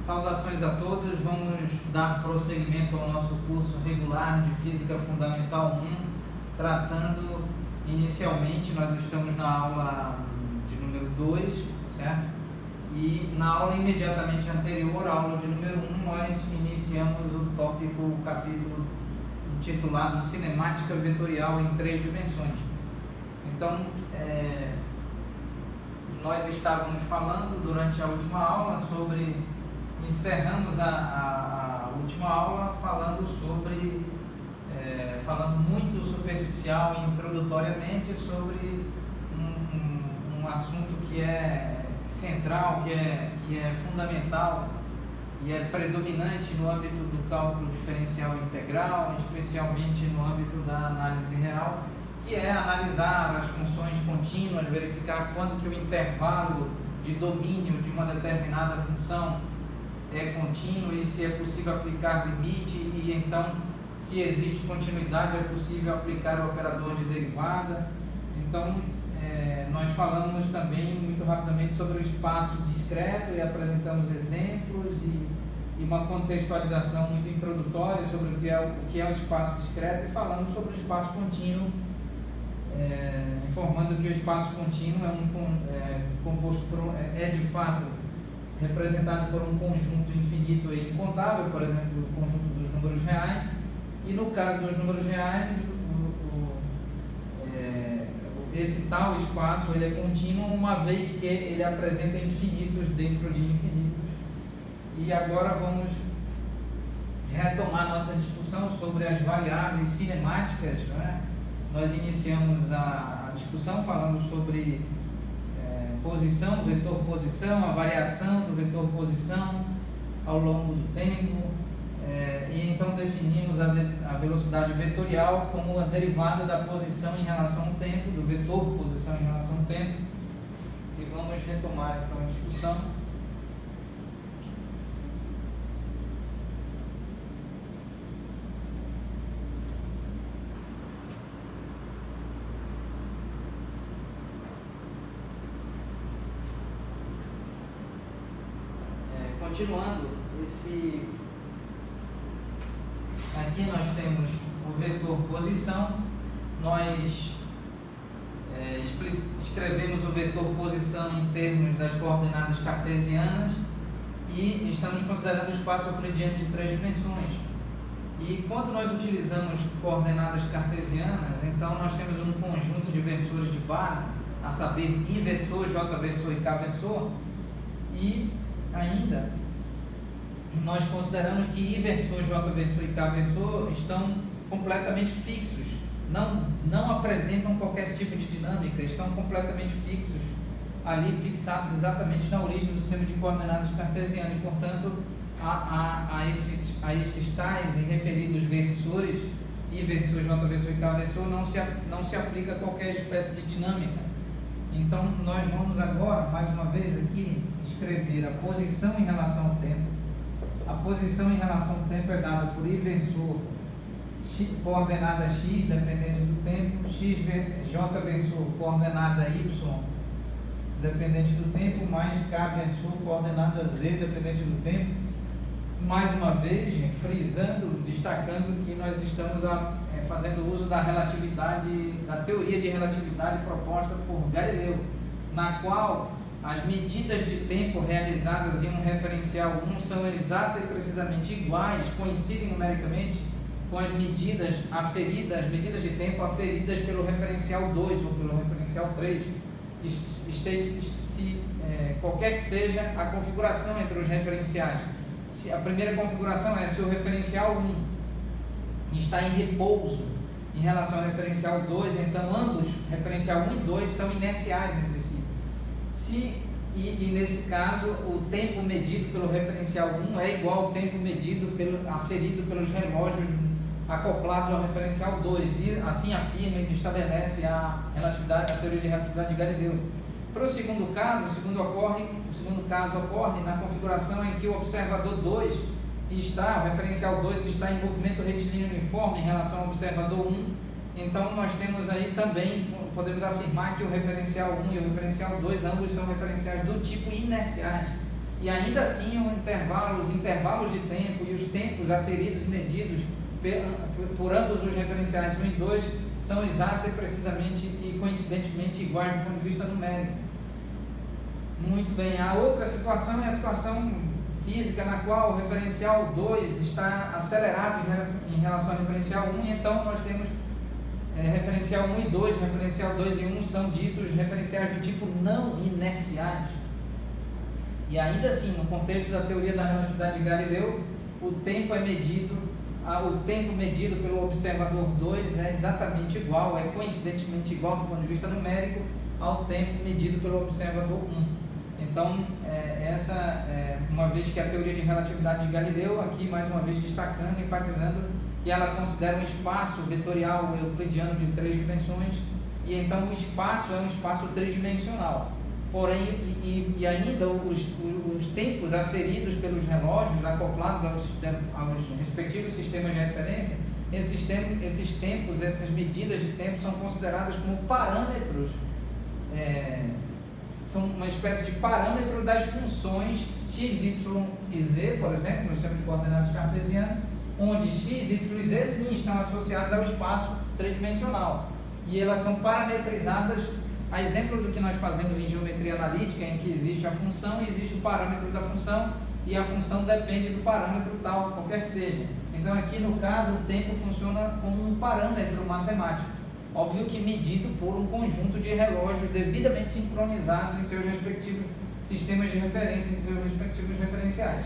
Saudações a todos, vamos dar prosseguimento ao nosso curso regular de Física Fundamental 1, tratando inicialmente, nós estamos na aula de número 2, certo? E na aula imediatamente anterior, a aula de número 1, nós iniciamos o capítulo intitulado Cinemática Vetorial em 3 dimensões. Então, nós estávamos falando durante a última aula encerramos a última aula falando falando muito superficial e introdutoriamente sobre um assunto que é central, que é fundamental e é predominante no âmbito do cálculo diferencial integral, especialmente no âmbito da análise real, que é analisar as funções contínuas, verificar quanto que o intervalo de domínio de uma determinada função é contínuo e se é possível aplicar limite, e então, se existe continuidade, é possível aplicar o operador de derivada. Então, nós falamos também muito rapidamente sobre o espaço discreto e apresentamos exemplos e uma contextualização muito introdutória sobre o que é o espaço discreto, e falamos sobre o espaço contínuo, informando que o espaço contínuo composto de fato representado por um conjunto infinito e incontável, por exemplo, o conjunto dos números reais, e no caso dos números reais, esse tal espaço ele é contínuo, uma vez que ele apresenta infinitos dentro de infinitos. E agora vamos retomar nossa discussão sobre as variáveis cinemáticas, né? Nós iniciamos a discussão falando sobre posição, vetor posição, a variação do vetor posição ao longo do tempo, e então definimos a velocidade vetorial como a derivada da posição em relação ao tempo, do vetor posição em relação ao tempo, e vamos retomar então a discussão. Continuando, aqui nós temos o vetor posição, nós escrevemos o vetor posição em termos das coordenadas cartesianas e estamos considerando o espaço euclidiano de 3 dimensões. E quando nós utilizamos coordenadas cartesianas, então nós temos um conjunto de versores de base, a saber, I versor, J versor e K versor, e ainda nós consideramos que I versor, J versor e K versor estão completamente fixos, não apresentam qualquer tipo de dinâmica, estão completamente fixos, ali fixados exatamente na origem do sistema de coordenadas cartesiano, e portanto a estes tais e referidos versores, I versor, J versor e K versor, não se aplica qualquer espécie de dinâmica. Então nós vamos agora, mais uma vez aqui, escrever a posição em relação ao tempo. A posição em relação ao tempo é dada por I versor, coordenada x, dependente do tempo, J versor, coordenada y, dependente do tempo, mais K versor, coordenada z, dependente do tempo. Mais uma vez, frisando, destacando que nós estamos fazendo uso da relatividade, da teoria de relatividade proposta por Galileu, na qual as medidas de tempo realizadas em um referencial 1 são exata e precisamente iguais, coincidem numericamente com as medidas de tempo aferidas pelo referencial 2 ou pelo referencial 3. Qualquer que seja a configuração entre os referenciais. A primeira configuração é se o referencial 1 está em repouso em relação ao referencial 2, então ambos, referencial 1 e 2, são inerciais entre si. E nesse caso, o tempo medido pelo referencial 1 é igual ao tempo aferido pelos relógios acoplados ao referencial 2, e assim afirma e estabelece a teoria de relatividade de Galileu. Para o segundo caso, o segundo caso ocorre na configuração em que o observador 2 o referencial 2 está em movimento retilíneo uniforme em relação ao observador 1. Então nós temos aí também, podemos afirmar que o referencial 1 e o referencial 2 ambos são referenciais do tipo inerciais, e ainda assim os intervalos de tempo e os tempos aferidos e medidos por ambos os referenciais 1 e 2 são exata e precisamente e coincidentemente iguais do ponto de vista numérico. Muito bem, a outra situação é a situação física na qual o referencial 2 está acelerado em relação ao referencial 1, e então nós temos referencial 1 e 2, referencial 2 e 1 são ditos referenciais do tipo não inerciais. E ainda assim, no contexto da teoria da relatividade de Galileu, o tempo medido pelo observador 2 é exatamente igual, é coincidentemente igual do ponto de vista numérico ao tempo medido pelo observador 1. Então, uma vez que a teoria de relatividade de Galileu, aqui mais uma vez destacando, enfatizando que ela considera um espaço vetorial euclidiano de 3 dimensões, e então o espaço é um espaço tridimensional. Porém, e ainda os tempos aferidos pelos relógios acoplados aos respectivos sistemas de referência, esses tempos, essas medidas de tempo são consideradas como parâmetros, são uma espécie de parâmetro das funções x, y e z, por exemplo, no sistema de coordenadas cartesiano, onde x, y e z sim estão associados ao espaço tridimensional, e elas são parametrizadas, a exemplo do que nós fazemos em geometria analítica, em que existe a função e existe o parâmetro da função, e a função depende do parâmetro tal, qualquer que seja. Então aqui no caso o tempo funciona como um parâmetro matemático, óbvio que medido por um conjunto de relógios devidamente sincronizados em seus respectivos sistemas de referência, em seus respectivos referenciais.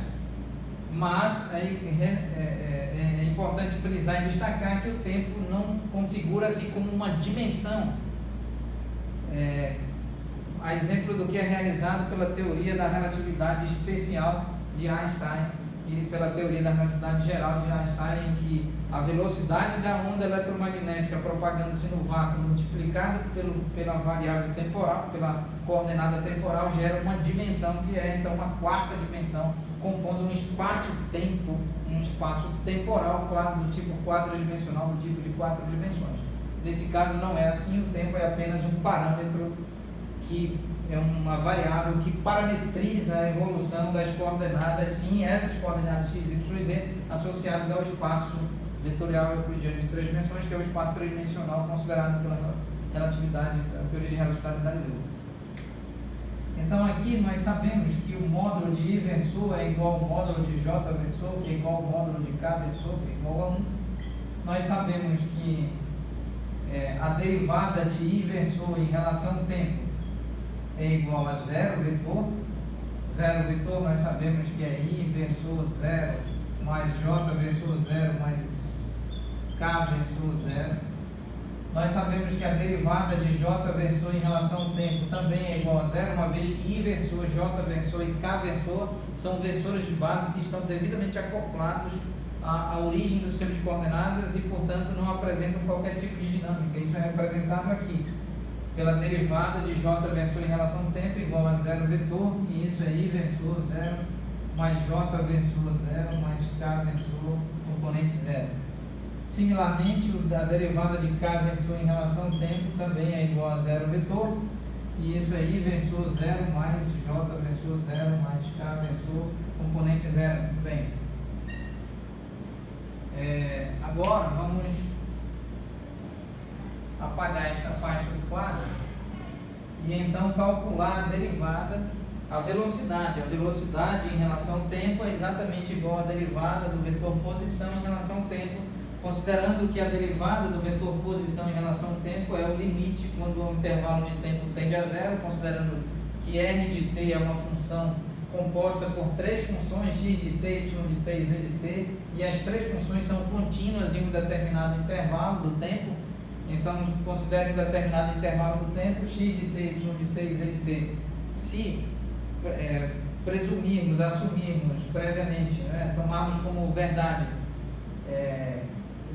Mas é importante frisar e destacar que o tempo não configura-se como uma dimensão, a exemplo do que é realizado pela teoria da relatividade especial de Einstein e pela teoria da relatividade geral de Einstein, em que a velocidade da onda eletromagnética propagando-se no vácuo multiplicado pela variável temporal, pela coordenada temporal, gera uma dimensão que é então uma quarta dimensão, compondo um espaço-tempo, um espaço temporal do tipo quadridimensional, do tipo de 4 dimensões. Nesse caso não é assim, o tempo é apenas um parâmetro que é uma variável que parametriza a evolução das coordenadas, sim, essas coordenadas x, y e z associadas ao espaço vetorial euclidiano de 3 dimensões, que é o espaço tridimensional considerado pela relatividade, a teoria de relatividade da Galileu. Então aqui nós sabemos que o módulo de I versor é igual ao módulo de J versor, que é igual ao módulo de K versor, que é igual a 1. Nós sabemos que a derivada de I versor em relação ao tempo é igual a 0 vetor. 0 vetor nós sabemos que é I versor 0 mais J versor 0 mais K versor 0. Nós sabemos que a derivada de J versor em relação ao tempo também é igual a 0, uma vez que I versor, J versor e K versor são versores de base que estão devidamente acoplados à origem do sistema de coordenadas e, portanto, não apresentam qualquer tipo de dinâmica. Isso é representado aqui pela derivada de J versor em relação ao tempo igual a 0 vetor, e isso é I versor 0 mais J versor 0 mais K versor componente 0. Similarmente, a derivada de K versor em relação ao tempo também é igual a 0 vetor, e isso é I versor 0 mais J versor 0 mais K versor componente 0. Muito bem. Agora vamos apagar esta faixa do quadro e então calcular a derivada, a velocidade. A velocidade em relação ao tempo é exatamente igual à derivada do vetor posição em relação ao tempo, considerando que a derivada do vetor posição em relação ao tempo é o limite quando o intervalo de tempo tende a zero, considerando que R de t é uma função composta por 3 funções, x de t, y de t e z de t, e as 3 funções são contínuas em um determinado intervalo do tempo. Então, considere um determinado intervalo do tempo, x de t, y de t e z de t. Se presumirmos, assumirmos previamente, tomarmos como verdade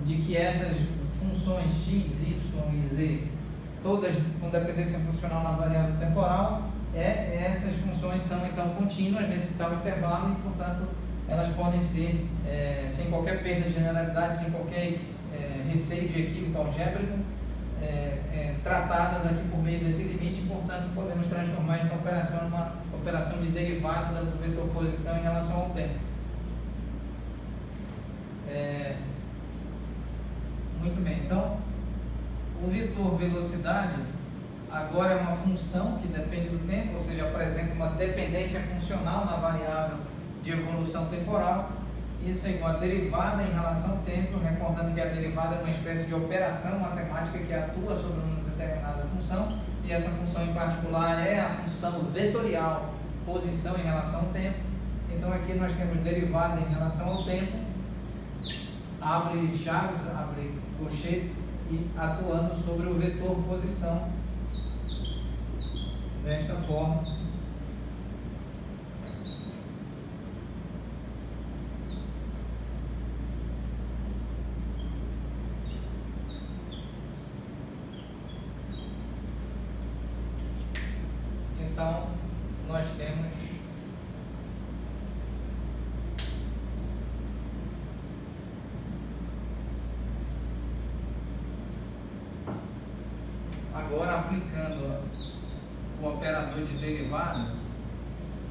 de que essas funções x, y e z, todas com dependência funcional na variável temporal, essas funções são então contínuas nesse tal intervalo e, portanto, elas podem ser sem qualquer perda de generalidade, sem qualquer receio de equívoco algébrico, tratadas aqui por meio desse limite, e, portanto, podemos transformar esta operação numa operação de derivada do vetor posição em relação ao tempo. Muito bem, então, o vetor velocidade agora é uma função que depende do tempo, ou seja, apresenta uma dependência funcional na variável de evolução temporal. Isso é igual a derivada em relação ao tempo, recordando que a derivada é uma espécie de operação matemática que atua sobre uma determinada função, e essa função em particular é a função vetorial, posição em relação ao tempo. Então aqui nós temos derivada em relação ao tempo, abre chaves, abre colchetes, e atuando sobre o vetor posição desta forma. Então, nós temos agora, aplicando o operador de derivada,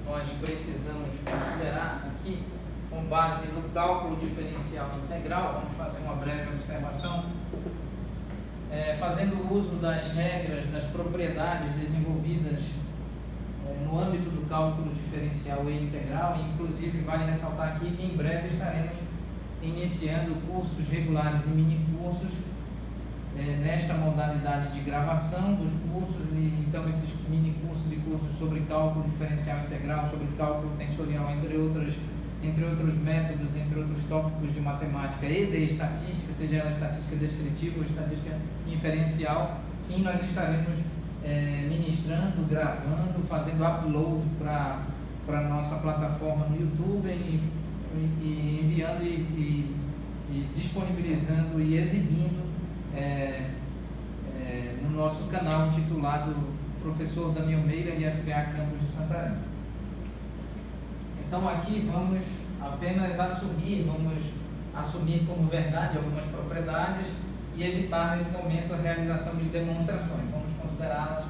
nós precisamos considerar aqui, com base no cálculo diferencial integral, vamos fazer uma breve observação, fazendo uso das regras, das propriedades desenvolvidas no âmbito do cálculo diferencial e integral. E inclusive vale ressaltar aqui que em breve estaremos iniciando cursos regulares e mini cursos nesta modalidade de gravação dos cursos, e então esses mini cursos e cursos sobre cálculo diferencial integral, sobre cálculo tensorial, entre outros métodos, entre outros tópicos de matemática e de estatística, seja ela estatística descritiva ou estatística inferencial, sim, nós estaremos ministrando, gravando, fazendo upload para a nossa plataforma no YouTube e enviando e disponibilizando e exibindo no nosso canal intitulado Professor Damião Meira e FPA Campus de Santarém. Então aqui vamos apenas assumir como verdade algumas propriedades e evitar nesse momento a realização de demonstrações. Vamos considerá-las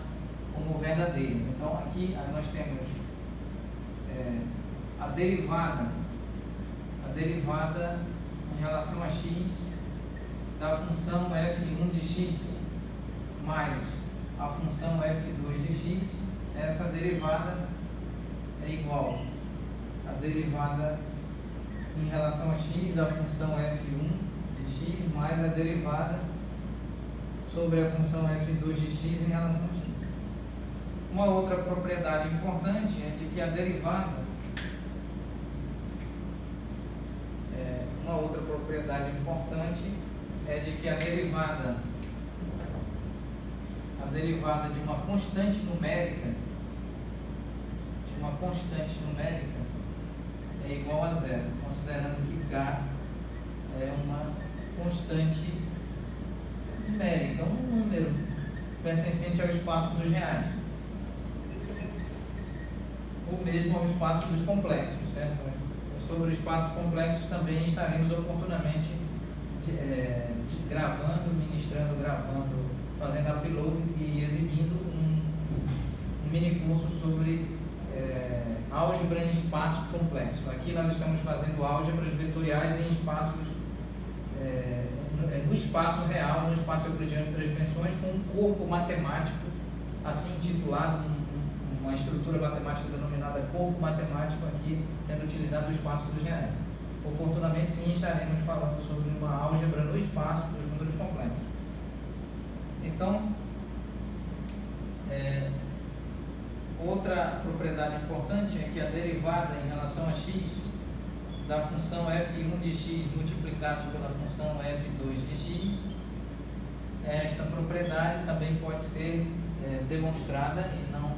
como verdadeiras. Então aqui nós temos a derivada em relação a x da função f1 de x mais a função f2 de x. Essa derivada é igual a derivada em relação a x da função f1 de x mais a derivada sobre a função f2 de x em relação a x. Uma outra propriedade importante é de que a derivada de uma constante numérica é igual a zero, considerando que K é uma constante numérica, um número pertencente ao espaço dos reais, ou mesmo ao espaço dos complexos, certo? Sobre os espaços complexos também estaremos oportunamente gravando, ministrando, fazendo upload e exibindo um mini curso sobre álgebra em espaço complexo. Aqui nós estamos fazendo álgebras vetoriais em espaços, no espaço real, no espaço euclidiano de 3 dimensões, com um corpo matemático, assim intitulado, uma estrutura matemática denominada corpo matemático, aqui sendo utilizado no espaço dos reais. Oportunamente, sim, estaremos falando sobre uma álgebra no espaço dos números complexos. Então, outra propriedade importante é que a derivada em relação a x da função f1 de x multiplicado pela função f2 de x, esta propriedade também pode ser demonstrada, e não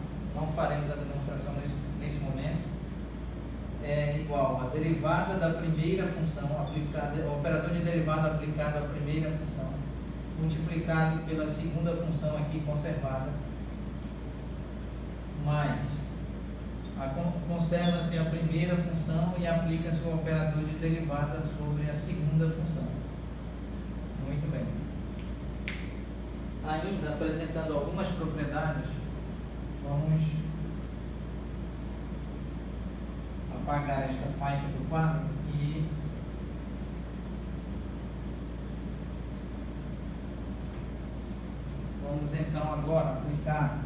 faremos a demonstração nesse momento. É igual a derivada da primeira função aplicada, o operador de derivada aplicado à primeira função, multiplicado pela segunda função aqui conservada, mais conserva-se a primeira função e aplica-se o operador de derivada sobre a segunda função. Muito bem. ainda apresentando algumas propriedades, vamos apagar esta faixa do quadro e vamos então agora aplicar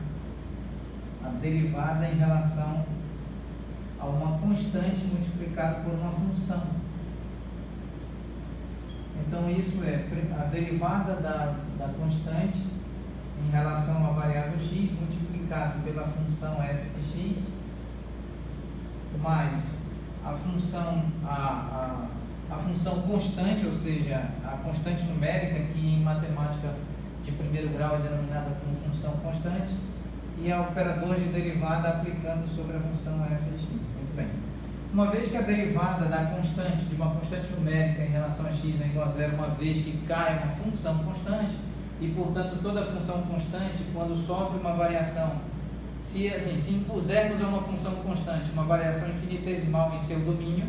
a derivada em relação a uma constante multiplicada por uma função. Então isso é a derivada da constante em relação à variável x multiplicado pela função f de x mais a função constante, ou seja, a constante numérica, que em matemática de primeiro grau é denominada como função constante, e a operador de derivada aplicando sobre a função f de x. Muito bem. Uma vez que a derivada da constante, de uma constante numérica em relação a x é igual a zero, uma vez que k é uma função constante, e portanto toda função constante, quando sofre uma variação, se impusermos a uma função constante uma variação infinitesimal em seu domínio,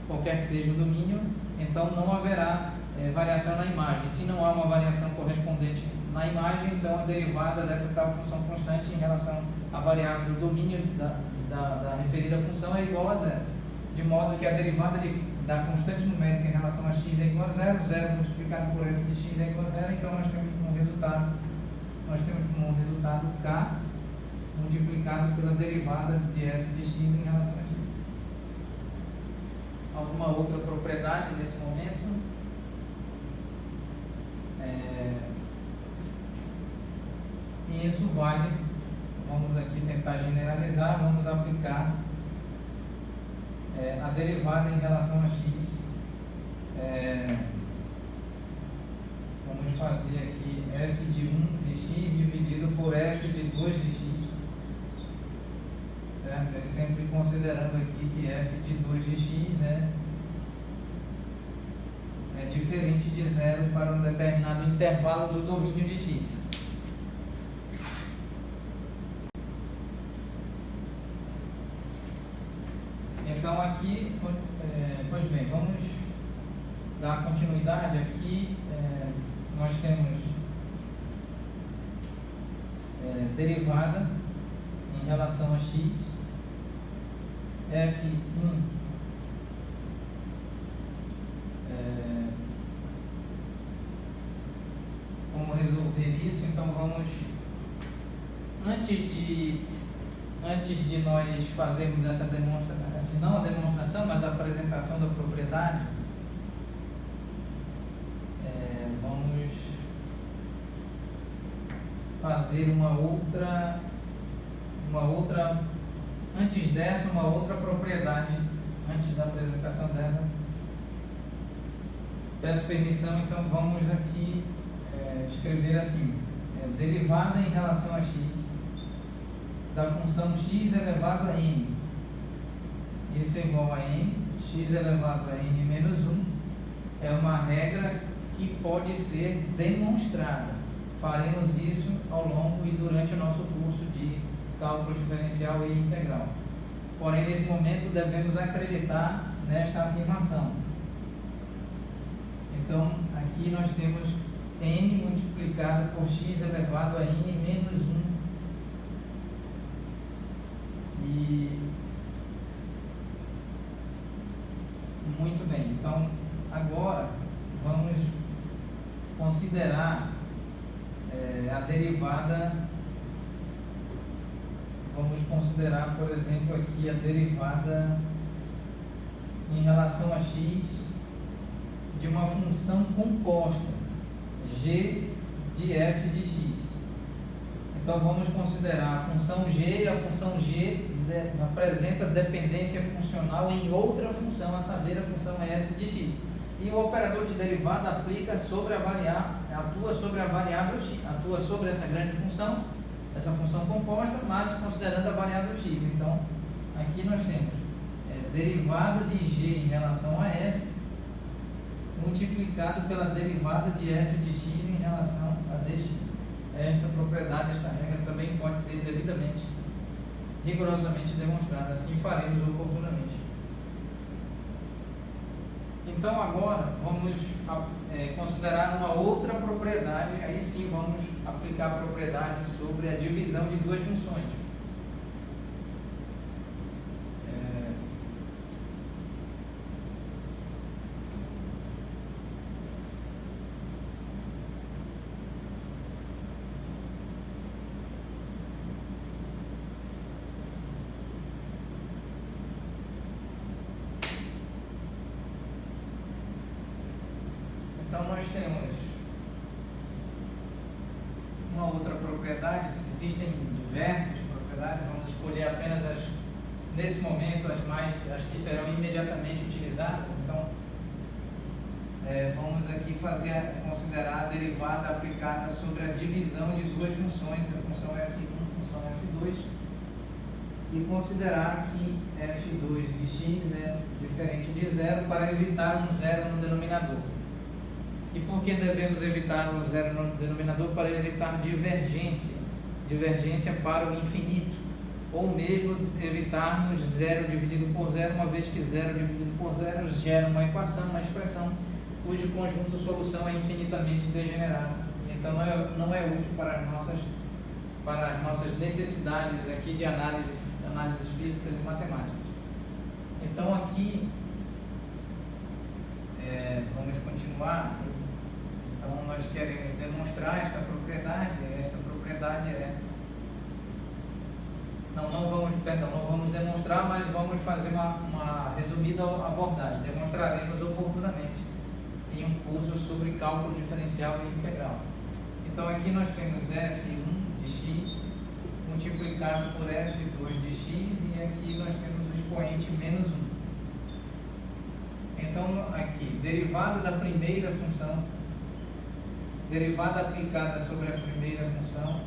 qualquer que seja o domínio, então não haverá variação na imagem. Se não há uma variação correspondente na imagem, então a derivada dessa tal função constante em relação à variável do domínio da referida função é igual a zero. De modo que a derivada da constante numérica em relação a x é igual a zero, zero multiplicado por f de x é igual a zero, então nós temos como resultado k multiplicado pela derivada de f de x em relação a x. Alguma outra propriedade nesse momento? E isso vale, vamos aqui tentar generalizar, vamos aplicar a derivada em relação a x. Vamos fazer aqui f de 1 de x dividido por f de 2 de x, certo? E sempre considerando aqui que f de 2 de x é diferente de zero para um determinado intervalo do domínio de x. Então aqui, pois bem, vamos dar continuidade. Aqui nós temos derivada em relação a x, f1 como resolver isso. Então vamos, antes de nós fazermos essa demonstração, não a demonstração, mas a apresentação da propriedade, vamos fazer uma outra, antes dessa, uma outra propriedade, antes da apresentação dessa. Peço permissão, então vamos aqui escrever assim, derivada em relação a x da função x elevado a n. Isso é igual a n, x elevado a n menos 1, é uma regra que pode ser demonstrada. Faremos isso ao longo e durante o nosso curso de cálculo diferencial e integral. Porém, nesse momento, devemos acreditar nesta afirmação. Então, aqui nós temos n multiplicado por x elevado a n menos 1. E muito bem, então agora vamos considerar a derivada. Vamos considerar, por exemplo, aqui a derivada em relação a x de uma função composta g de f de x. Então vamos considerar a função g, e a função g apresenta dependência funcional em outra função, a saber, a função f de x. E o operador de derivada aplica sobre a variável, atua sobre a variável x, atua sobre essa grande função, essa função composta, mas considerando a variável x. Então, aqui nós temos derivada de g em relação a f multiplicado pela derivada de f de x em relação a dx. Esta propriedade, esta regra também pode ser devidamente, rigorosamente demonstrada. Assim faremos oportunamente. Então agora vamos considerar uma outra propriedade, aí sim vamos aplicar a propriedade sobre a divisão de duas funções. Então nós temos uma outra propriedade, existem diversas propriedades, vamos escolher apenas nesse momento as que serão imediatamente utilizadas. Então vamos aqui considerar a derivada aplicada sobre a divisão de duas funções, a função f1 e a função f2, e considerar que f2 de x é diferente de zero para evitar um zero no denominador. E por que devemos evitar o zero no denominador? Para evitar divergência para o infinito, ou mesmo evitarmos zero dividido por zero, uma vez que zero dividido por zero gera uma equação, uma expressão, cujo conjunto solução é infinitamente degenerado. Então não é útil para as nossas necessidades aqui de análises físicas e matemáticas. Então aqui vamos continuar. Então nós queremos demonstrar esta propriedade. Não vamos demonstrar, mas vamos fazer uma resumida abordagem. Demonstraremos oportunamente em um curso sobre cálculo diferencial e integral. Então aqui nós temos f1 de x multiplicado por f2 de x, e aqui nós temos o expoente menos 1. Então aqui, derivada da primeira função, derivada aplicada sobre a primeira função,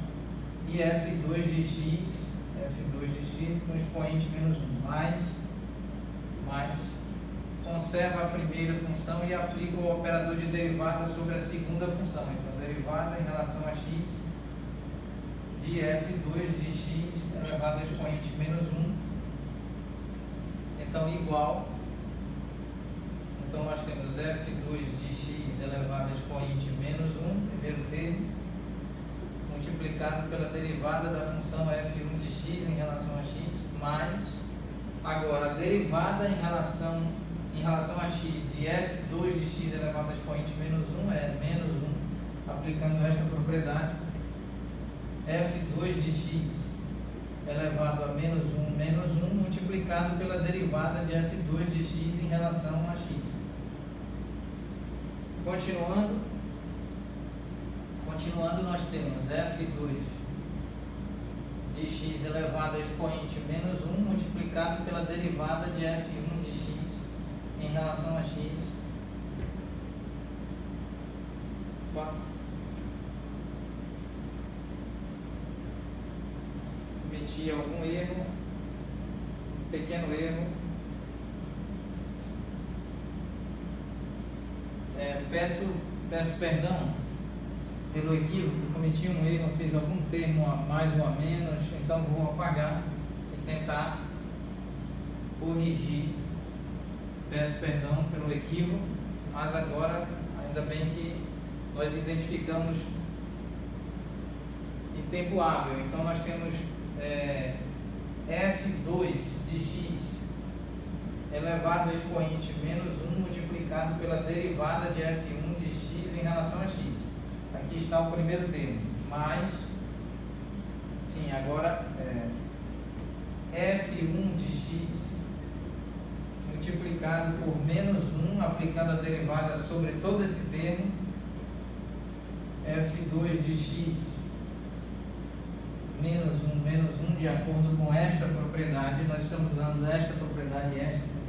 e f2 de x com expoente menos 1, mais, conserva a primeira função e aplica o operador de derivada sobre a segunda função. Então derivada em relação a x de f2 de x elevado a expoente menos 1, então igual. Então nós temos f2 de x elevado a expoente menos 1, primeiro termo, multiplicado pela derivada da função f1 de x em relação a x, mais, agora a derivada em relação a x de f2 de x elevado a expoente menos 1 é menos 1, aplicando esta propriedade, f2 de x elevado a menos 1 multiplicado pela derivada de f2 de x em relação a x. Continuando, nós temos f2 de x elevado a expoente menos 1 multiplicado pela derivada de f1 de x em relação a x. Cometi algum erro, pequeno erro. Peço perdão pelo equívoco, cometi um erro, fiz algum termo a mais ou a menos, então vou apagar e tentar corrigir. Peço perdão pelo equívoco, mas agora, ainda bem que nós identificamos em tempo hábil. Então nós temos f2 de x elevado a expoente menos 1 multiplicado pela derivada de f1 de x em relação a x. Aqui está o primeiro termo, mais, sim, agora f1 de x multiplicado por menos 1, aplicando a derivada sobre todo esse termo, f2 de x menos 1, de acordo com esta propriedade, nós estamos usando esta propriedade e esta propriedade,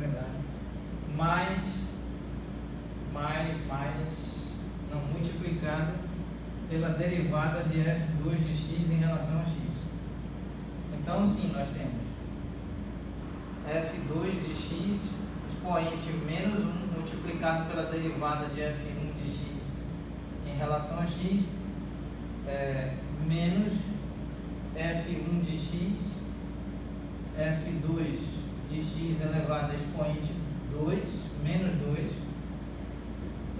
multiplicado pela derivada de f2 de x em relação a x. Então, sim, nós temos f2 de x expoente menos 1 multiplicado pela derivada de f1 de x em relação a x, menos f1 de x, f2 de x elevado a expoente 2, menos 2,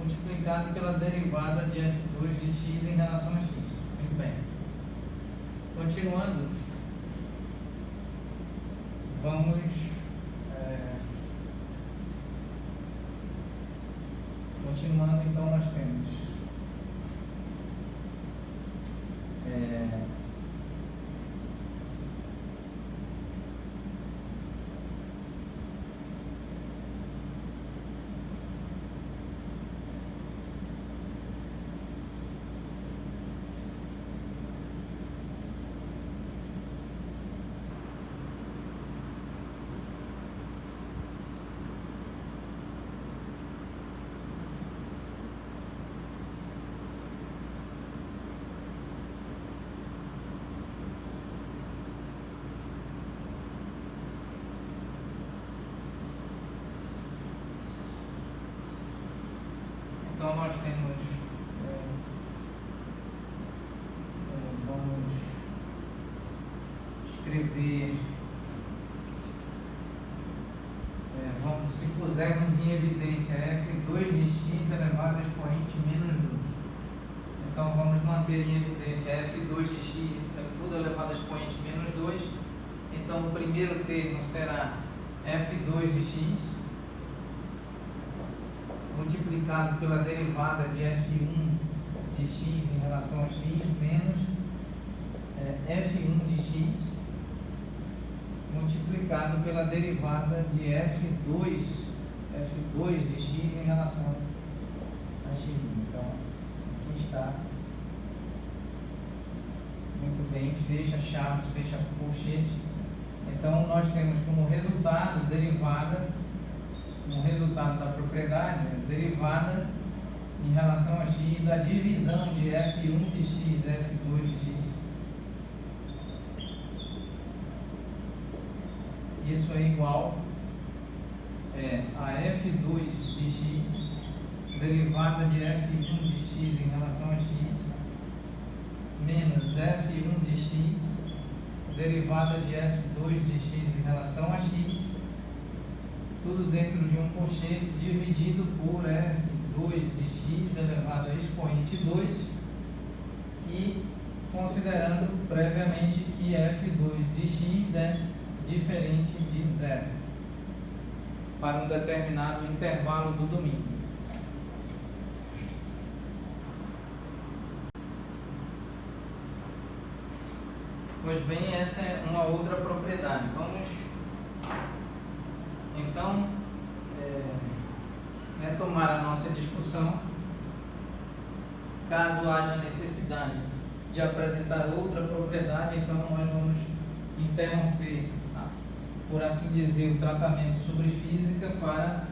multiplicado pela derivada de f2 de x em relação a x. Muito bem. Continuando, então nós temos vamos escrever, se pusermos em evidência f2 de x elevado a expoente menos 2. Então vamos manter em evidência f2 de x tudo elevado a expoente menos 2. Então o primeiro termo será f2 de x multiplicado pela derivada de f1 de x em relação a x menos f1 de x multiplicado pela derivada de f2 de x em relação a x. Então, aqui está. Muito bem, fecha chaves, fecha colchete. Então, nós temos como resultado resultado da propriedade, derivada em relação a x da divisão de f1 de x, f2 de x. Isso é igual a f2 de x, derivada de f1 de x em relação a x, menos f1 de x, derivada de f2 de x em relação a x, tudo dentro de um colchete dividido por f2 de x elevado a expoente 2 e considerando previamente que f2 de x é diferente de zero para um determinado intervalo do domínio. Pois bem, essa é uma outra propriedade. Vamos então retomar a nossa discussão. Caso haja necessidade de apresentar outra propriedade, então nós vamos interromper, por assim dizer, o tratamento sobre física para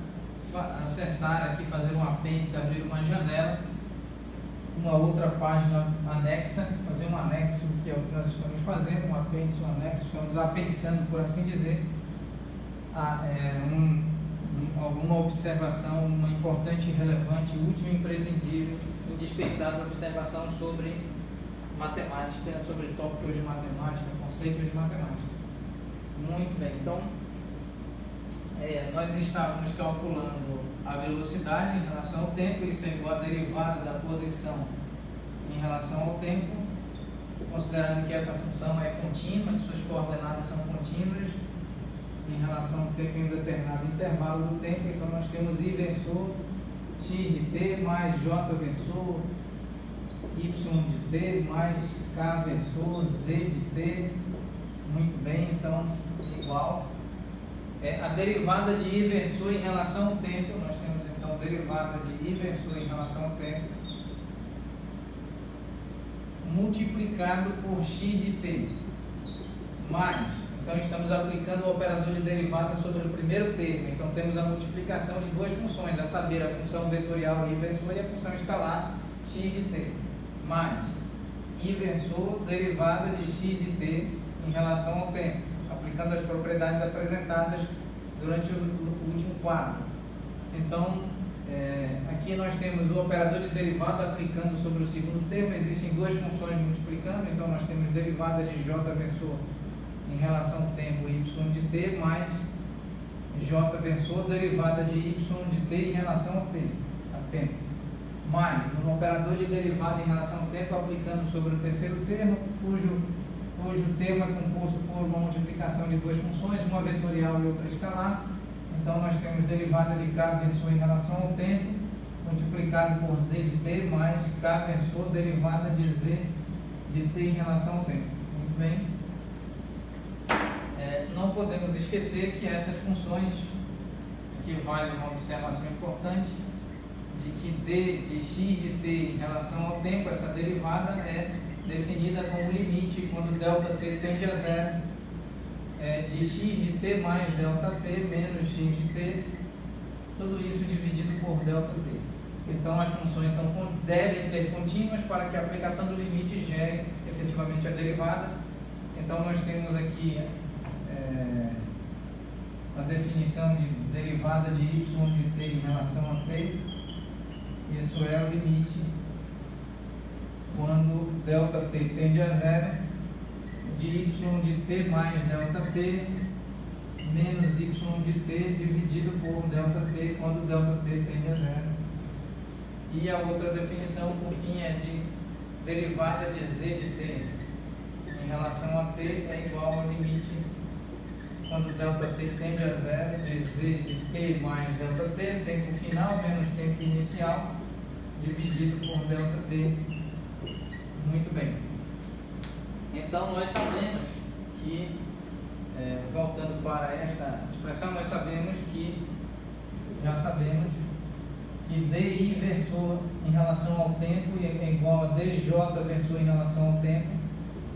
acessar aqui, fazer um apêndice, abrir uma janela, uma outra página anexa, fazer um anexo, que é o que nós estamos fazendo, um apêndice, um anexo, estamos apensando, por assim dizer, alguma observação, uma importante, relevante, útil, imprescindível, indispensável observação sobre matemática, sobre tópicos de matemática, conceitos de matemática. Muito bem, então nós estávamos calculando a velocidade em relação ao tempo, isso é igual a derivada da posição em relação ao tempo, considerando que essa função é contínua, que suas coordenadas são contínuas em relação ao tempo em um determinado intervalo do tempo. Então nós temos I versor x de t mais j versor y de t mais k versor z de t. Muito bem, então igual a derivada de I versor em relação ao tempo. Nós temos então derivada de I versor em relação ao tempo multiplicado por x de t mais, então estamos aplicando o operador de derivada sobre o primeiro termo. Então temos a multiplicação de duas funções, a saber, a função vetorial I versor e a função escalar x de t, mais I versor derivada de x de t em relação ao tempo, aplicando as propriedades apresentadas durante o último quadro. Então, aqui nós temos o operador de derivada aplicando sobre o segundo termo. Existem duas funções multiplicando, então nós temos derivada de j versor em relação ao tempo y de t mais j versor derivada de y de t em relação ao tempo. mais um operador de derivada em relação ao tempo aplicando sobre o terceiro termo, cujo termo é composto por uma multiplicação de duas funções, uma vetorial e outra escalar. Então nós temos derivada de k versor em relação ao tempo, multiplicado por z de t, mais k versor derivada de z de t em relação ao tempo. Muito bem. Não podemos esquecer que essas funções, que vale uma observação importante, de que d de x de t em relação ao tempo, essa derivada é definida como limite quando ΔT tende a zero, de x de t mais ΔT menos x de t, tudo isso dividido por ΔT. Então as funções devem ser contínuas para que a aplicação do limite gere efetivamente a derivada. Então nós temos aqui a definição de derivada de y de t em relação a t. Isso é o limite quando ΔT tende a zero, de y de t mais ΔT menos y de t dividido por ΔT quando ΔT tende a zero. E a outra definição, por fim, é de derivada de z de t em relação a t é igual ao limite quando ΔT tende a zero, de z de t mais ΔT, tempo final menos tempo inicial, dividido por ΔT. Muito bem. Então nós sabemos que, voltando para esta expressão, nós sabemos que, que DI versor em relação ao tempo é igual a DJ versor em relação ao tempo,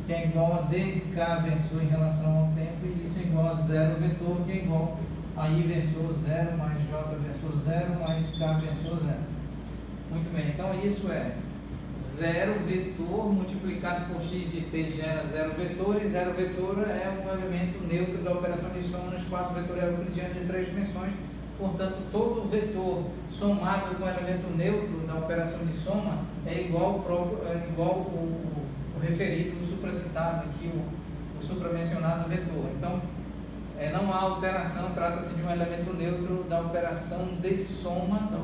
que é igual a DK versor em relação ao tempo, e isso é igual a zero vetor, que é igual a I versor 0 mais J versor 0 mais K versor 0. Muito bem, então isso é 0 vetor multiplicado por x de t gera 0 vetor, e 0 vetor é um elemento neutro da operação de soma no espaço vetorial euclidiano de 3 dimensões. Portanto, todo vetor somado com o elemento neutro da operação de soma é igual o referido, o supracitado aqui, o supramencionado vetor. Então, não há alteração, trata-se de um elemento neutro da operação de soma no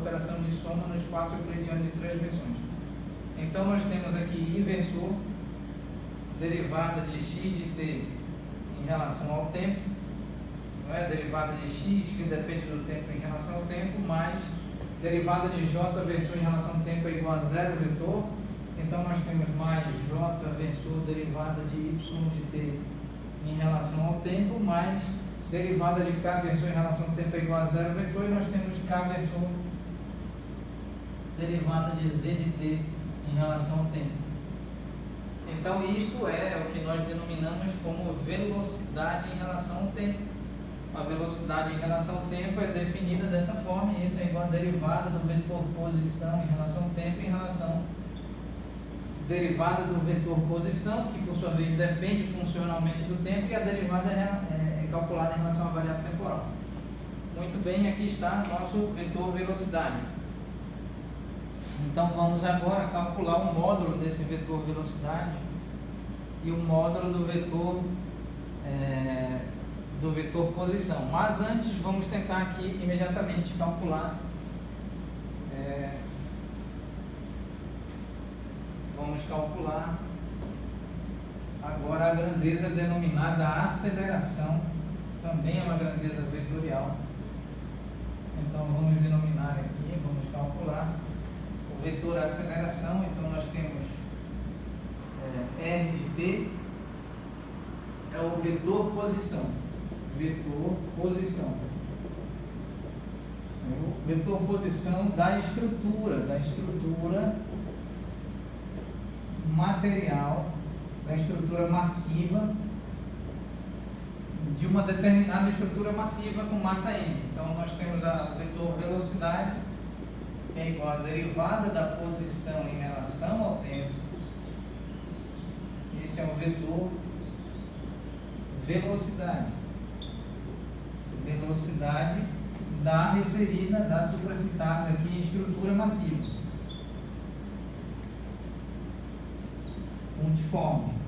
espaço euclidiano de 3 dimensões. Então nós temos aqui I versor, derivada de x de t em relação ao tempo, não é? Derivada de x, que depende do tempo em relação ao tempo, mais derivada de j versor em relação ao tempo é igual a 0 vetor. Então nós temos mais j versor derivada de y de t em relação ao tempo, mais derivada de k versor em relação ao tempo é igual a 0 vetor, e nós temos k versor derivada de z de t em relação ao tempo. Então isto é o que nós denominamos como velocidade em relação ao tempo. A velocidade em relação ao tempo é definida dessa forma, e isso é igual a derivada do vetor posição em relação ao tempo em relação derivada do vetor posição, que por sua vez depende funcionalmente do tempo, e a derivada é calculada em relação à variável temporal. Muito bem, aqui está nosso vetor velocidade. Então vamos agora calcular o módulo desse vetor velocidade e o módulo do vetor posição. Mas antes vamos tentar aqui imediatamente calcular agora a grandeza denominada aceleração, também é uma grandeza vetorial. Então vamos denominar aqui, vamos calcular o vetor aceleração. Então nós temos R de t é o vetor posição. Vetor posição. O vetor posição da estrutura material, da estrutura massiva, de uma determinada estrutura massiva com massa m. Então nós temos a vetor velocidade, que é igual a derivada da posição em relação ao tempo. Esse é o vetor velocidade. Velocidade da referida, da supracitada aqui, estrutura massiva. Pontiforme.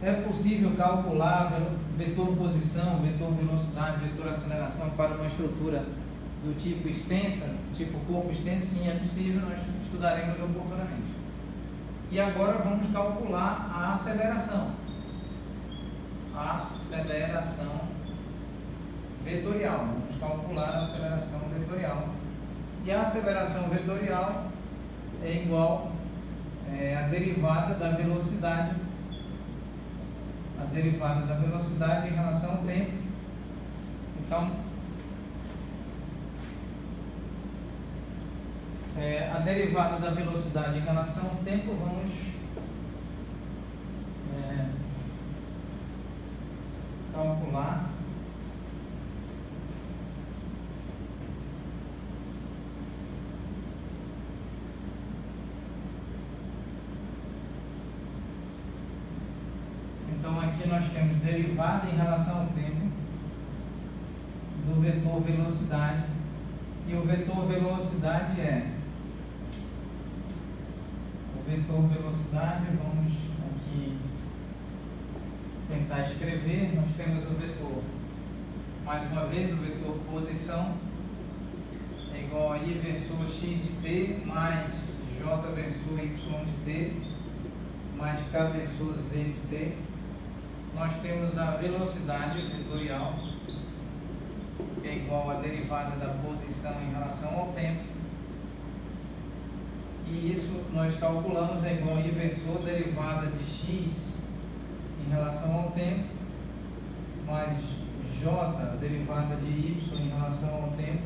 É possível calcular vetor posição, vetor velocidade, vetor aceleração para uma estrutura do tipo extensa, tipo corpo extenso? Sim, é possível, nós estudaremos oportunamente. E agora vamos calcular a aceleração. A aceleração vetorial. Vamos calcular a aceleração vetorial. E a aceleração vetorial é igual a derivada da velocidade. A derivada da velocidade em relação ao tempo. Então, a derivada da velocidade em relação ao tempo, vamos calcular. Então aqui nós temos derivada em relação ao tempo do vetor velocidade, e o vetor velocidade vamos aqui tentar escrever. Nós temos o vetor, mais uma vez, o vetor posição é igual a I versor x de t mais j versor y de t mais k versor z de t. Nós temos a velocidade vetorial, que é igual a derivada da posição em relação ao tempo. E isso nós calculamos é igual a I versor derivada de x em relação ao tempo, mais j derivada de y em relação ao tempo,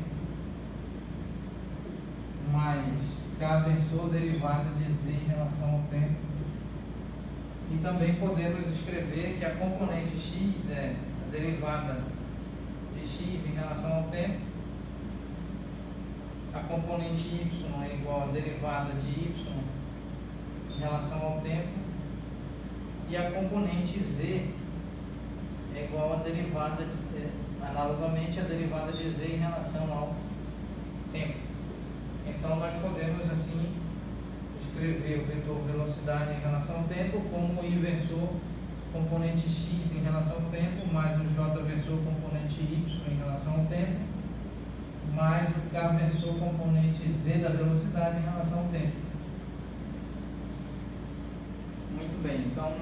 mais k versor derivada de z em relação ao tempo. E também podemos escrever que a componente x é a derivada de x em relação ao tempo, a componente y é igual a derivada de y em relação ao tempo, e a componente z é igual a derivada, analogamente, a derivada de z em relação ao tempo. Então nós podemos assim escrever o vetor velocidade em relação ao tempo como I versor componente x em relação ao tempo, mais o j versor componente y em relação ao tempo, mais o k versor componente z da velocidade em relação ao tempo. Muito bem, então,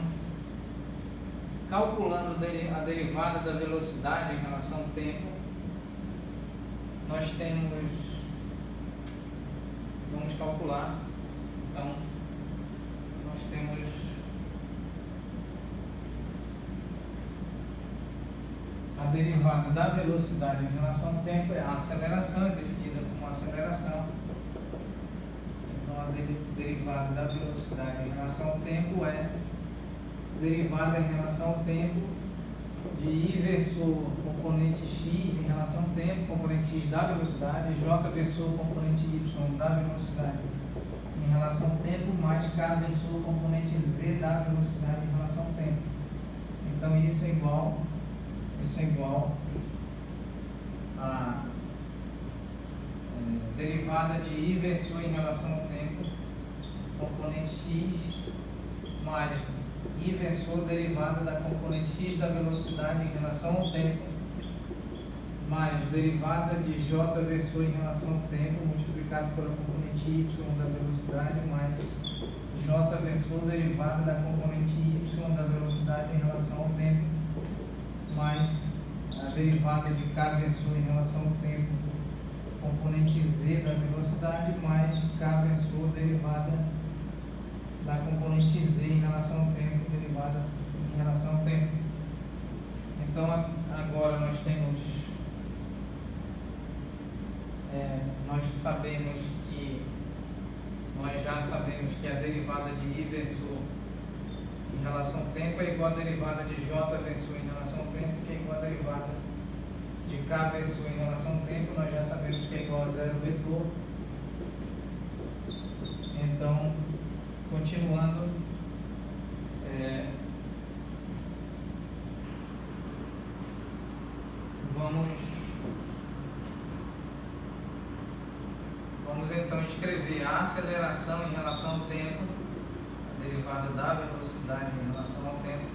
calculando a derivada da velocidade em relação ao tempo, nós temos, vamos calcular, então, nós temos a derivada da velocidade em relação ao tempo, é a aceleração, é definida como aceleração. Então, a derivada da velocidade em relação ao tempo é derivada em relação ao tempo de I versor componente x em relação ao tempo, componente x da velocidade, j versor componente y da velocidade em relação ao tempo, mais k versor componente z da velocidade em relação ao tempo. Então isso é igual a derivada de I versor em relação ao tempo, componente x, mais I versor derivada da componente x da velocidade em relação ao tempo, mais derivada de j versor em relação ao tempo, multiplicado pela componente y da velocidade, mais j versor derivada da componente y da velocidade em relação ao tempo, mais a derivada de k versor em relação ao tempo, componente z da velocidade, mais k versor derivada da componente z em relação ao tempo, derivada em relação ao tempo. Então agora nós temos, nós já sabemos que a derivada de I versor em relação ao tempo é igual a derivada de j versor em relação ao tempo, que é igual a derivada de k versor em relação ao tempo. Nós já sabemos que é igual a zero vetor. Então, continuando, vamos então escrever a aceleração em relação ao tempo, a derivada da velocidade em relação ao tempo,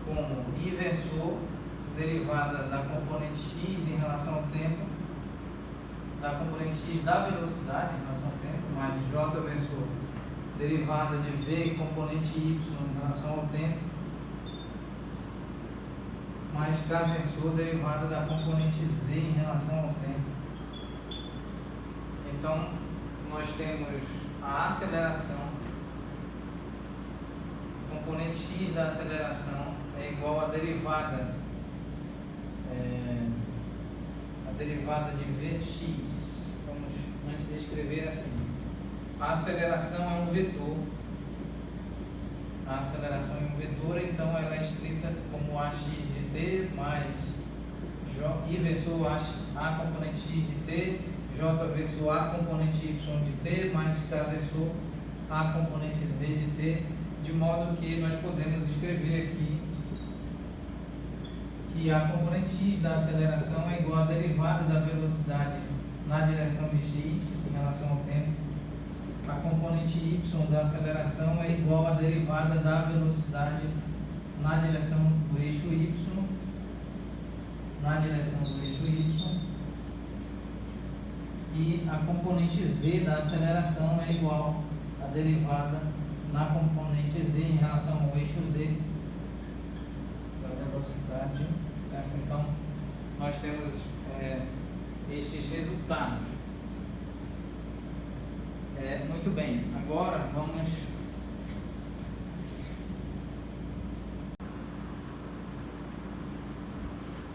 como I versor, derivada da componente x em relação ao tempo, da componente x da velocidade em relação ao tempo, mais j versor, derivada de v componente y em relação ao tempo, mais k versor, derivada da componente z em relação ao tempo. Então, nós temos a aceleração, a componente x da aceleração é igual à derivada de vx. Vamos antes escrever assim: a aceleração é um vetor. A aceleração é um vetor, então ela é escrita como ax de t mais i versor a componente x de t, j versor a componente y de t, mais k versor a componente z de t, de modo que nós podemos escrever aqui que a componente x da aceleração é igual à derivada da velocidade na direção de x em relação ao tempo. A componente y da aceleração é igual à derivada da velocidade na direção do eixo y, e a componente z da aceleração é igual à derivada na componente z em relação ao eixo z da velocidade, certo? Então, nós temos estes resultados. Muito bem, agora vamos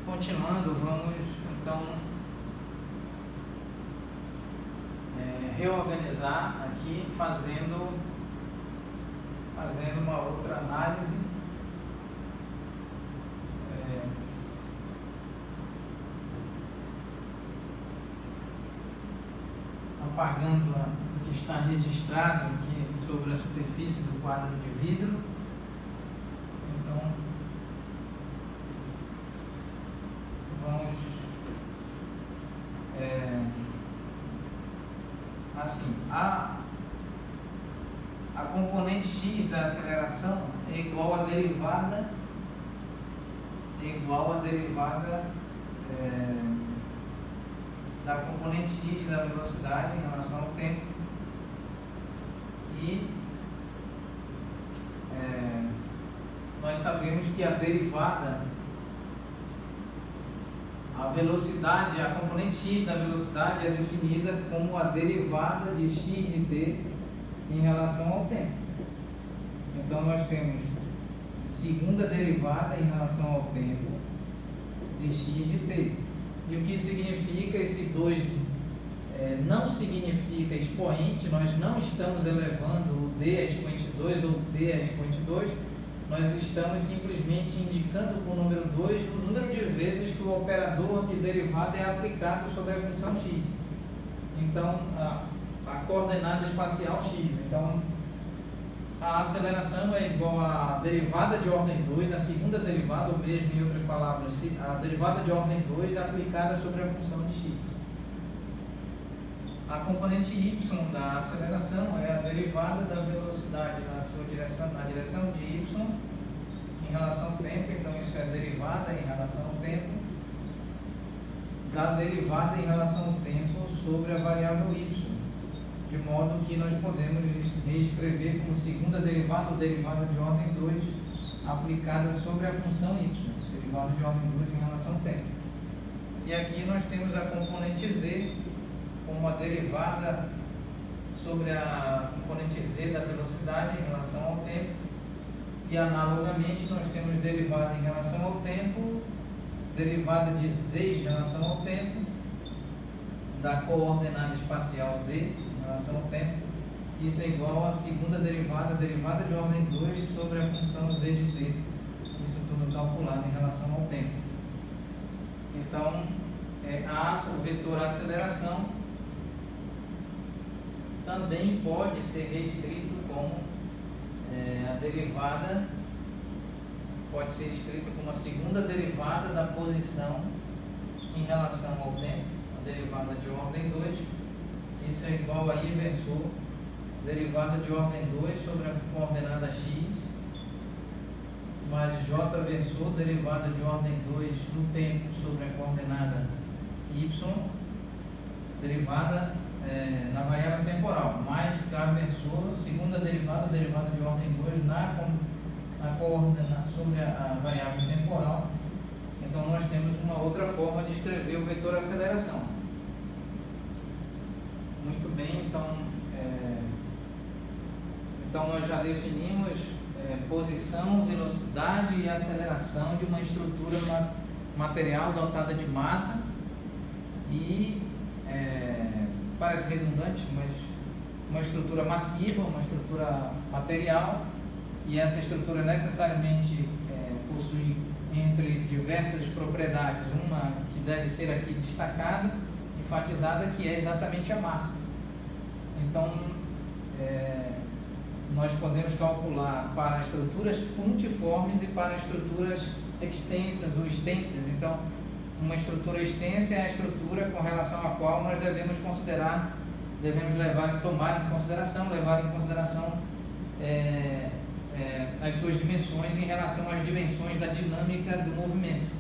continuando, vamos então reorganizar aqui fazendo uma outra análise. Apagando o que está registrado aqui sobre a superfície do quadro de vidro. Então, vamos assim, a componente x da aceleração é igual à derivada da componente x da velocidade em relação ao tempo, e nós sabemos que a derivada, a velocidade, a componente x da velocidade é definida como a derivada de x de t em relação ao tempo. Então nós temos segunda derivada em relação ao tempo de x de t. E o que significa esse 2? Não significa expoente, nós não estamos elevando o d a expoente 2 ou d a expoente 2, nós estamos simplesmente indicando com o número 2 o número de vezes que o operador de derivada é aplicado sobre a função x. Então, a coordenada espacial x. Então, a aceleração é igual à derivada de ordem 2, a segunda derivada, ou mesmo, em outras palavras, a derivada de ordem 2 é aplicada sobre a função de x. A componente y da aceleração é a derivada da velocidade na direção de y em relação ao tempo. Então, isso é derivada em relação ao tempo da derivada em relação ao tempo sobre a variável y, de modo que nós podemos reescrever como segunda derivada ou derivada de ordem 2 aplicada sobre a função y, derivada de ordem 2 em relação ao tempo. E aqui nós temos a componente z como a derivada sobre a componente z da velocidade em relação ao tempo, e analogamente nós temos derivada em relação ao tempo, derivada de z em relação ao tempo, da coordenada espacial z em relação ao tempo. Isso é igual à segunda derivada de ordem 2 sobre a função z de t. Isso tudo calculado em relação ao tempo. Então, o vetor aceleração também pode ser reescrito como a derivada, pode ser escrita como a segunda derivada da posição em relação ao tempo, a derivada de ordem 2. Isso é igual a I versor, derivada de ordem 2 sobre a coordenada x, mais J versor, derivada de ordem 2 no tempo sobre a coordenada Y, derivada na variável temporal, mais K versor, segunda derivada de ordem 2 na coordenada sobre a variável temporal. Então nós temos uma outra forma de escrever o vetor aceleração. Muito bem, então nós já definimos posição, velocidade e aceleração de uma estrutura material dotada de massa e parece redundante, mas uma estrutura massiva, uma estrutura material, e essa estrutura necessariamente possui entre diversas propriedades, uma que deve ser aqui destacada, enfatizada, que é exatamente a massa. Então, nós podemos calcular para estruturas pontiformes e para estruturas extensas ou extensas. Então, uma estrutura extensa é a estrutura com relação à qual nós devemos levar em consideração as suas dimensões em relação às dimensões da dinâmica do movimento.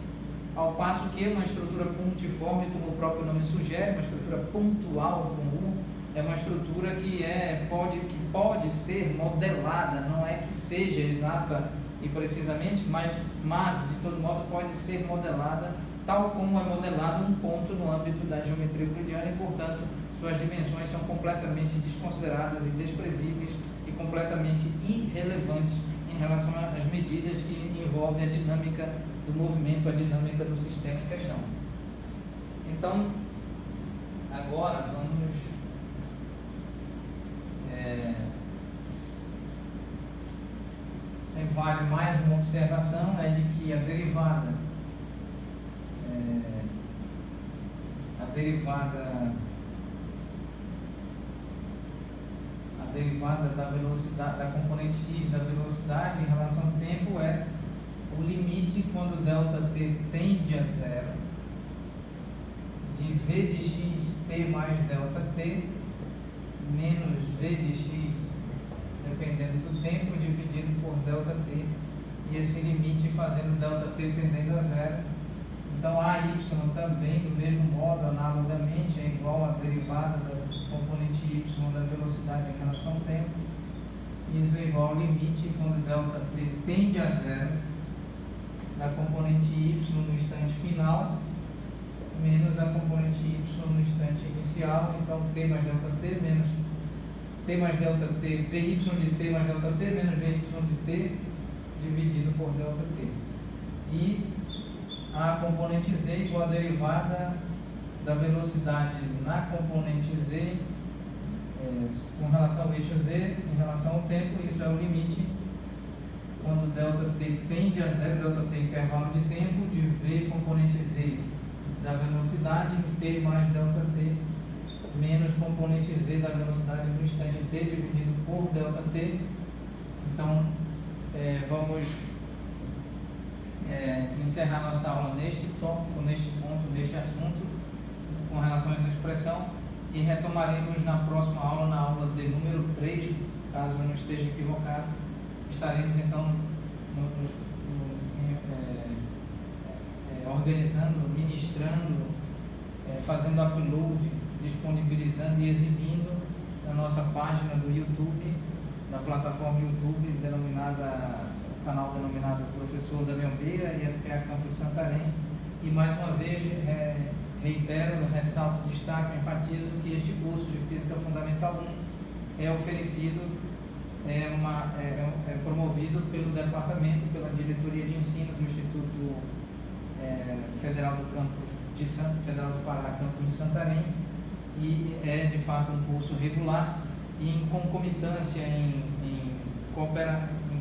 Ao passo que uma estrutura pontiforme, como o próprio nome sugere, uma estrutura pontual com U, é uma estrutura que pode ser modelada, não é que seja exata e precisamente, mas de todo modo pode ser modelada tal como é modelado um ponto no âmbito da geometria euclidiana e, portanto, suas dimensões são completamente desconsideradas e desprezíveis e completamente irrelevantes em relação às medidas que envolvem a dinâmica do movimento, a dinâmica do sistema em questão. Então, agora vamos vale mais uma observação, de que a derivada da velocidade, da componente x da velocidade em relação ao tempo é o limite quando ΔT tende a zero de v de x t mais ΔT menos v de x, dependendo do tempo, dividido por ΔT, e esse limite fazendo ΔT tendendo a zero. Então, AY também, do mesmo modo, analogamente, é igual à derivada da componente y da velocidade em relação ao tempo. Isso é igual ao limite quando ΔT tende a zero da componente y no instante final, menos a componente y no instante inicial. Então, t mais ΔT menos t mais ΔT, vy de t mais ΔT menos vy de t dividido por ΔT. E a componente z igual a derivada da velocidade na componente z com relação ao eixo z em relação ao tempo. Isso é o limite quando ΔT tende a zero, ΔT intervalo de tempo, de v componente z da velocidade em t mais ΔT menos componente z da velocidade no instante t dividido por ΔT. Então, vamos encerrar nossa aula neste tópico, neste ponto, neste assunto, com relação a essa expressão, e retomaremos na próxima aula, na aula de número 3, caso eu não esteja equivocado. Estaremos então organizando, ministrando, fazendo upload, disponibilizando e exibindo na nossa página do YouTube, na plataforma YouTube canal denominado Professor Damião Beira e FPA Campus Santarém. E mais uma vez reitero, ressalto, destaco, enfatizo que este curso de Física Fundamental 1 é oferecido, é promovido pelo departamento, pela diretoria de ensino do Instituto Federal do Pará, Campus de Santarém, e é de fato um curso regular e em concomitância, em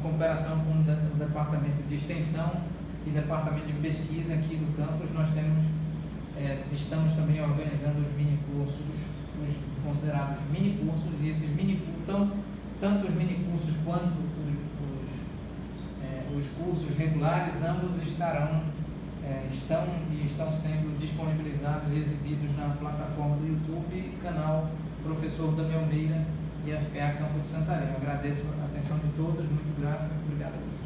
cooperação com o departamento de extensão e departamento de pesquisa aqui do campus. Nós estamos também organizando os mini-cursos, os considerados mini-cursos, e esses tanto os mini-cursos quanto os cursos regulares, ambos estão sendo disponibilizados e exibidos na plataforma do YouTube, canal Professor Damião Beira e FPA Campus de Santarém. Eu agradeço a atenção de todos, muito grato, muito obrigado a todos.